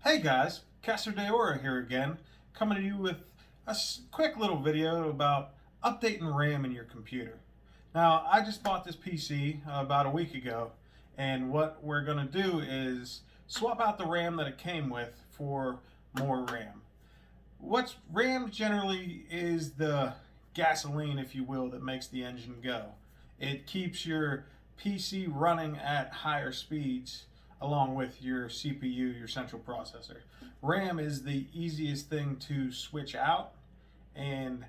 Hey guys, Caster Deora here again, coming to you with a quick little video about updating RAM in your computer. Now, I just bought this PC about a week ago, and what we're going to do is swap out the RAM that it came with for more RAM. What's RAM generally is the gasoline, if you will, that makes the engine go. It keeps your PC running at higher speeds along with your CPU, your central processor. RAM is the easiest thing to switch out, and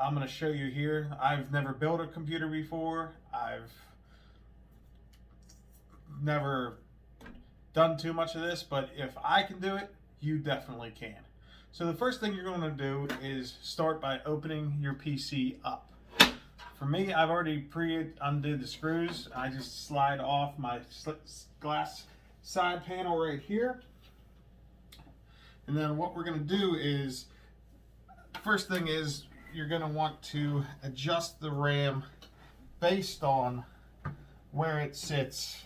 I'm going to show you here. I've never built a computer before. I've never done too much of this, but if I can do it, you definitely can. So the first thing you're going to do is start by opening your PC up. For me, I've already undid the screws. I just slide off my glass side panel right here. And then what we're going to do is, first thing is, you're going to want to adjust the RAM based on where it sits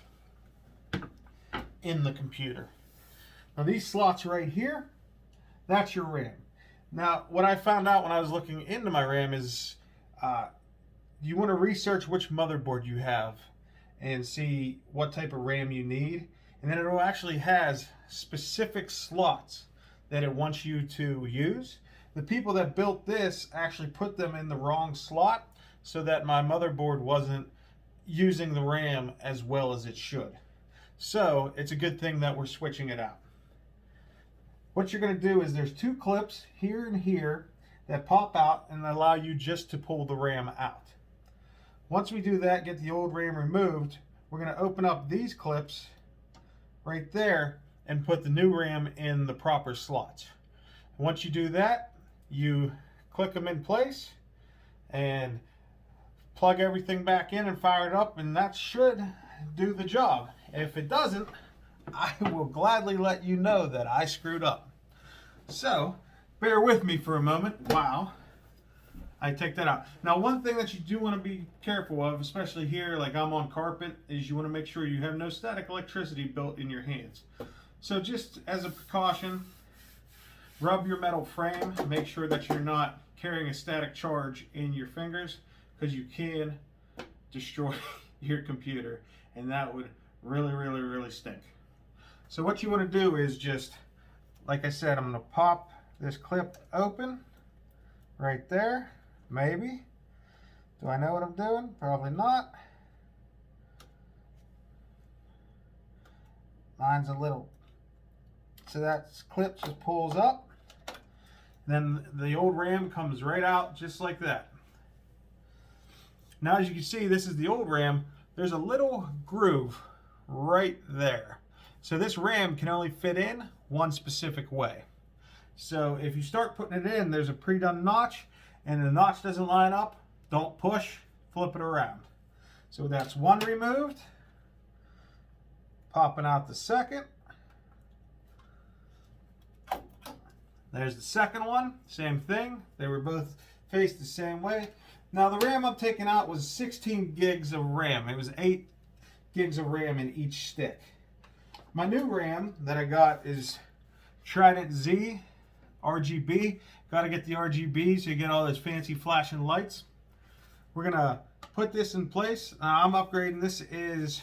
in the computer. Now these slots right here, that's your RAM. Now what I found out when I was looking into my RAM is you want to research which motherboard you have and see what type of RAM you need, and then it actually has specific slots that it wants you to use. The people that built this actually put them in the wrong slot so that my motherboard wasn't using the RAM as well as it should. So it's a good thing that we're switching it out. What you're going to do is there's two clips here and here that pop out and allow you just to pull the RAM out. Once we do that, get the old RAM removed, we're going to open up these clips right there and put the new RAM in the proper slots. Once you do that, you click them in place and plug everything back in and fire it up, and that should do the job. If it doesn't, I will gladly let you know that I screwed up. So, bear with me for a moment. Wow. I take that out. Now, one thing that you do want to be careful of, especially here, like I'm on carpet, is you want to make sure you have no static electricity built in your hands. So just as a precaution, rub your metal frame. Make sure that you're not carrying a static charge in your fingers, because you can destroy your computer, and that would really stink. So what you want to do is just, like I said, I'm going to pop this clip open right there. Maybe. Do I know what I'm doing? Probably not. Mine's a little. So that clip just pulls up. Then the old RAM comes right out just like that. Now as you can see, this is the old RAM. There's a little groove right there. So this RAM can only fit in one specific way. So if you start putting it in, there's a pre-done notch, and the notch doesn't line up, don't push, flip it around. So that's one removed. Popping out the second. There's the second one, same thing. They were both faced the same way. Now the RAM I'm taking out was 16 gigs of RAM. It was 8 gigs of RAM in each stick. My new RAM that I got is Trident Z RGB. Got to get the RGB so you get all those fancy flashing lights. We're going to put this in place. I'm upgrading. This is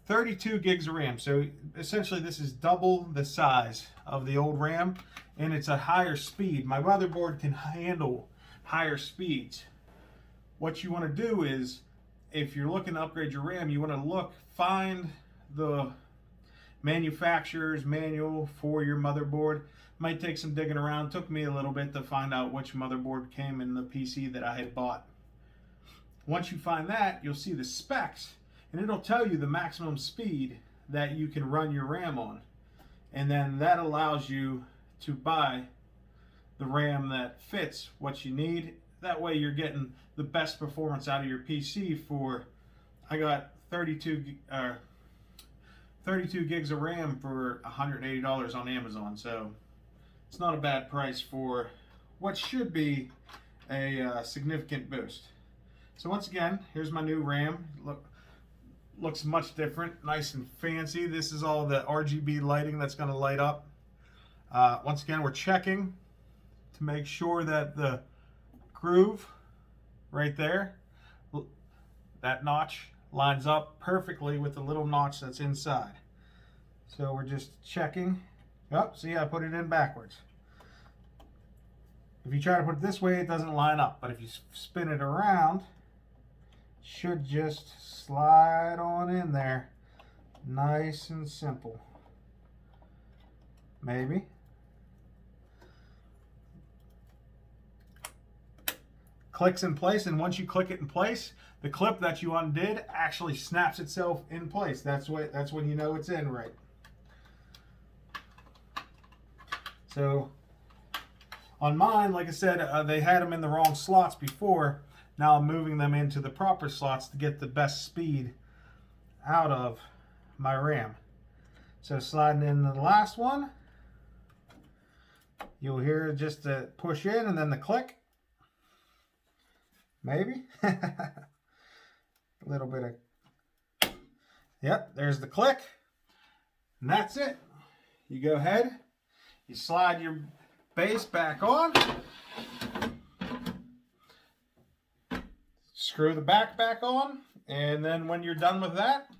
32 gigs of RAM. So essentially this is double the size of the old RAM, and it's a higher speed. My motherboard can handle higher speeds. What you want to do is, if you're looking to upgrade your RAM, you want to find the manufacturer's manual for your motherboard. Might take some digging around. Took me a little bit to find out which motherboard came in the PC that I had bought. Once you find that, you'll see the specs, and it'll tell you the maximum speed that you can run your RAM on. And then that allows you to buy the RAM that fits what you need. That way you're getting the best performance out of your PC for, I got 32 gigs of RAM for $180 on Amazon. So it's not a bad price for what should be a significant boost. So once again, here's my new RAM. Look, looks much different, nice and fancy. This is all the RGB lighting that's going to light up. Once again, we're checking to make sure that the groove right there, that notch, lines up perfectly with the little notch that's inside. So we're just checking. Oh, see, I put it in backwards. If you try to put it this way, it doesn't line up. But if you spin it around, it should just slide on in there. Nice and simple. Maybe. Clicks in place, and once you click it in place, the clip that you undid actually snaps itself in place. That's when you know it's in right. So on mine, like I said, they had them in the wrong slots before. Now I'm moving them into the proper slots to get the best speed out of my RAM. So sliding in the last one, you'll hear just the push in and then the click. Maybe. A little bit of, yep, there's the click. And that's it. You go ahead, you slide your base back on, screw the back on, and then when you're done with that,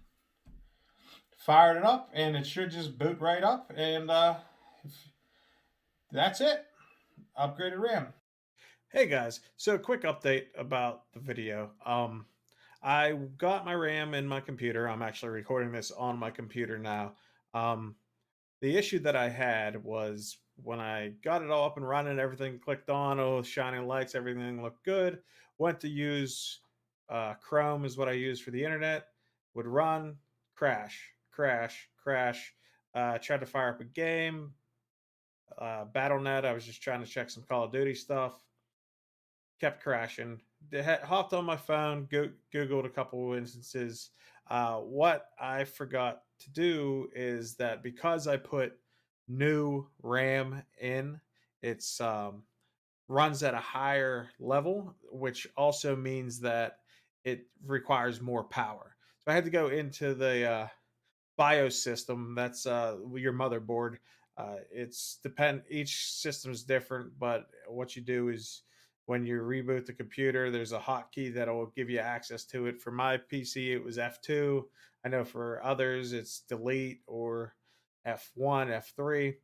fire it up and it should just boot right up, and that's it. Upgraded RAM. Hey guys, so a quick update about the video. I got my RAM in my computer. I'm actually recording this on my computer now. The issue that I had was when I got it all up and running, everything clicked on, oh, shining lights, everything looked good. Went to use Chrome is what I use for the internet. Would run, crash, crash, crash. Tried to fire up a game, BattleNet. I was just trying to check some Call of Duty stuff. Kept crashing. Hopped on my phone, Googled a couple of instances. What I forgot to do is that because I put new RAM in, it's runs at a higher level, which also means that it requires more power. So I had to go into the BIOS system. That's your motherboard. Each system is different, but what you do is when you reboot the computer, there's a hotkey that'll give you access to it. For my PC, it was F2. I know for others, it's delete or F1, F3.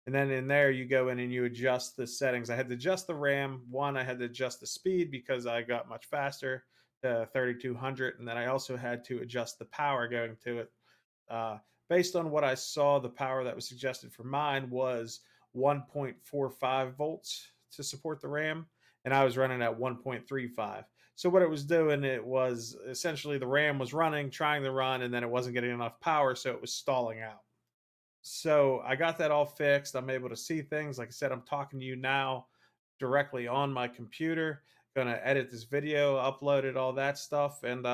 And then in there, you go in and you adjust the settings. I had to adjust the RAM. I had to adjust the speed because I got much faster to 3200. And then I also had to adjust the power going to it. Based on what I saw, the power that was suggested for mine was 1.45 volts to support the RAM, and I was running at 1.35. So what it was doing, it was essentially the RAM was running, trying to run, and then it wasn't getting enough power, so it was stalling out. So I got that all fixed. I'm able to see things. Like I said, I'm talking to you now directly on my computer. Gonna edit this video, upload it, all that stuff, and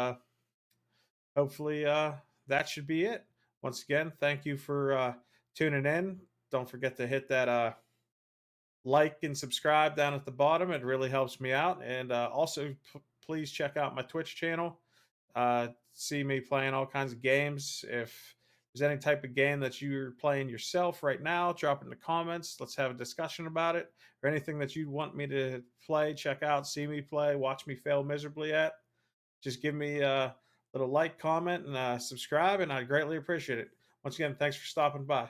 hopefully that should be it. Once again, thank you for tuning in. Don't forget to hit that like and subscribe down at the bottom. It really helps me out. And also, please check out my Twitch channel. See me playing all kinds of games. If there's any type of game that you're playing yourself right now, drop it in the comments. Let's have a discussion about it. Or anything that you want me to play, check out, see me play, watch me fail miserably at. Just give me a little like, comment, and subscribe, and I'd greatly appreciate it. Once again, thanks for stopping by.